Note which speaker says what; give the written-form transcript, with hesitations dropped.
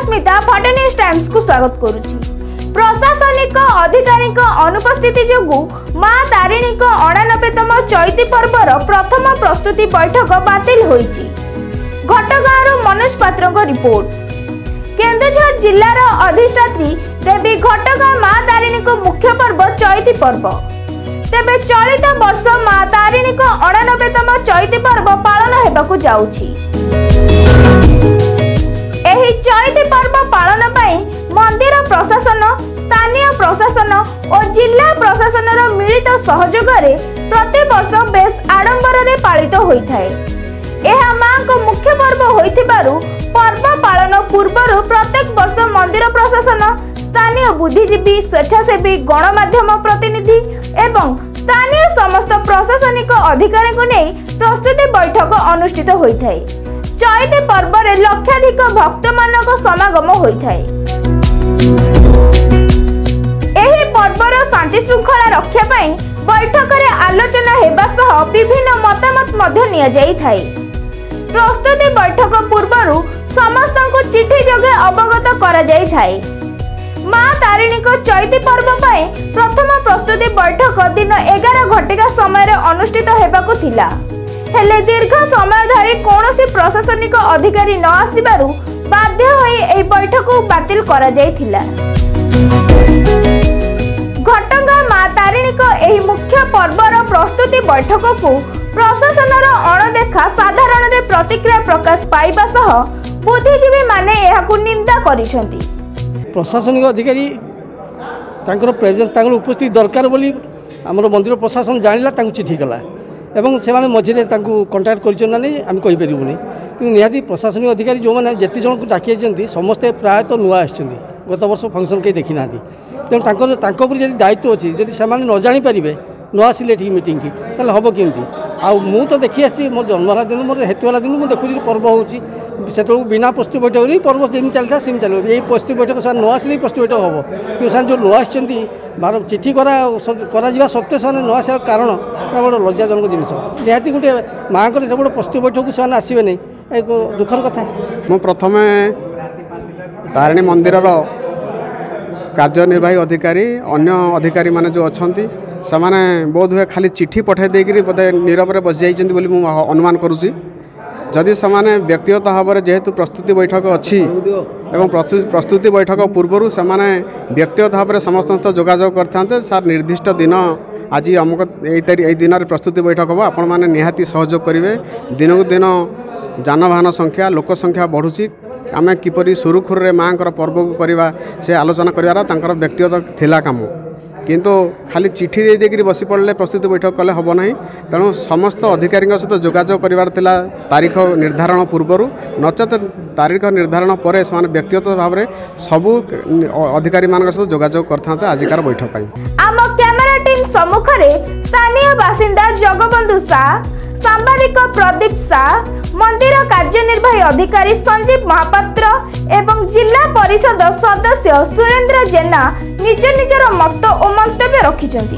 Speaker 1: अस्मिता फटे news times को स्वागत करुछि। प्रशासनिक अधिकारी अनुपस्थिति जोगु मां तारिणी 89तम चैती पर्वर प्रथम प्रस्तुति बैठक बातिल होइछि। घटगाँव मनोज पात्र रिपोर्ट। केन्दुझर जिलार अधिष्ठात्री देवी घटगाँ मां तारिणी मुख्य पर्व चैती पर्व। तेबे चलित वर्ष मां तारिणी 89तम चैती पर्व पालन हेबाकु जाउछि। एही चैती पर्व पालन पई मंदिर प्रशासन, स्थानीय प्रशासन और जिला प्रशासन मिलित सहयोग रे प्रति वर्ष बेस आडंबर रे पालित होइथाय। एहा मां को मुख्य पर्व होइथिबारु पर्व पालन पूर्वरु प्रत्येक वर्ष मंदिर प्रशासन, स्थानीय बुद्धिजीवी, स्वेच्छासेवी, गणमाध्यम प्रतिनिधि एवं स्थानीय समस्त प्रशासनिक अधिकारी को नहीं प्रस्तुति बैठक अनुष्ठित होइथाय। चैती पर्व रे लक्षाधिक भक्त मानक समागम होइथाय। एही पर्वर शांति श्रृंखला रक्षा पई बैठक रे आलोचना हेबा सह विभिन्न मतामत मध्य निया जाई थाय। प्रस्तुति बैठक पूर्वरु समस्तଙ୍କୁ चिठी जोगे अवगत करा जाई थाय। मां तारिणी को चैती पर्व पई प्रथम प्रस्तुति बैठक दिन 11 घटिका समय रे अनुष्ठित हेबाकु थिला। हेले दीर्घ समय धरी कोनोसी प्रशासनिक अधिकारी न आसीबारु बाध्य होई एई बैठक बातिल करा जायथिला। घटगाँ मां तारिणी को एही मुख्य पर्वर प्रस्तुति बैठक को प्रशासनर अणदेखा साधारण रे प्रतिक्रिया प्रकाश पाइबा सह बुद्धिजीवी माने एहाकु निंदा करिसेंती।
Speaker 2: प्रशासनिक अधिकारी तांकर प्रेजेंस तांकर उपस्थिति दरकार बोली हमर मंदिर प्रशासन जानिला तांको चिठी कला एवं से मझे कंटाक्ट कर आम कहीपरूनी कि निहाती प्रशासनिक अधिकारी जो मैंने जिते जन को डाकी समस्ते प्रायतः नुआ आसछन्ति गत वर्ष फंक्शन कहीं देखी ना तेणु जब दायित्व अच्छी जदि से न जापारे न आसिले ठीक मीटिंग की ताले हम केमती मु तो देखी आसी मो जन्मला दिन मोर हेतुवाला दिन मुझे देखुची पर्व होती बिना प्रस्तुति बैठक नहीं पर्व जमी चलता सेम चलो यही प्रस्तुति बैठक से न आसिले प्रस्तुति बैठक हम कि जो न आसछन्ति बार चिठी करा सत्वे से न आसार कारण बड़ा लज्जाजनक जिनस निहाती गोटे माँ को सब प्रस्तुति बैठक को से आसवे नहीं एक दुखर कथा।
Speaker 3: मु प्रथम तारिणी मंदिर कार्यनिर्वाही अधिकारी अन्य अधिकारी माने जो अच्छी से बोध हुए खाली चिठी पठाई देकर बोधे नीरव बस जाइए मुझे अनुमान करुँची जदि से व्यक्तिगत भाव में जेहेतु प्रस्तुति बैठक अच्छी एवं प्रस्तुति बैठक पूर्वर से व्यक्तिगत भाव में समस्त जोगाजोग करते सार निर्दिष्ट दिन आज अमुक यही दिन प्रस्तुति बैठक हम आपण मैंने निहाती सहयोग करेंगे दिन को दिन जानवाहन संख्या लोक संख्या बढ़ुची आम किपरि सुरुखुरे माँ पर्व को करवा से आलोचना कर व्यक्तिगत थिला काम किंतु खाली चिठी दे देकर बसी पड़े प्रस्तुति बैठक कले हम ना तेणु समस्त अधिकारी सहित जोगाजोग करार तारीख निर्धारण पूर्वर नचेत तारीख निर्धारण पर से व्यक्तिगत भाव में सबू अधिकारी मान सहित जोगाजोग करते आजिकार बैठक।
Speaker 1: आम कैमरा टीम सम्मुख में स्थानीय बासिंदा जगबंधु शाह, सांबादिक प्रदीप शाह, मंदिर कार्यनिर्वाही अधिकारी संजीव महापात्र एवं जिला परिषद सदस्य सुरेंद्र जेना निज निजर मत और मंतव्य रखिछन्ति।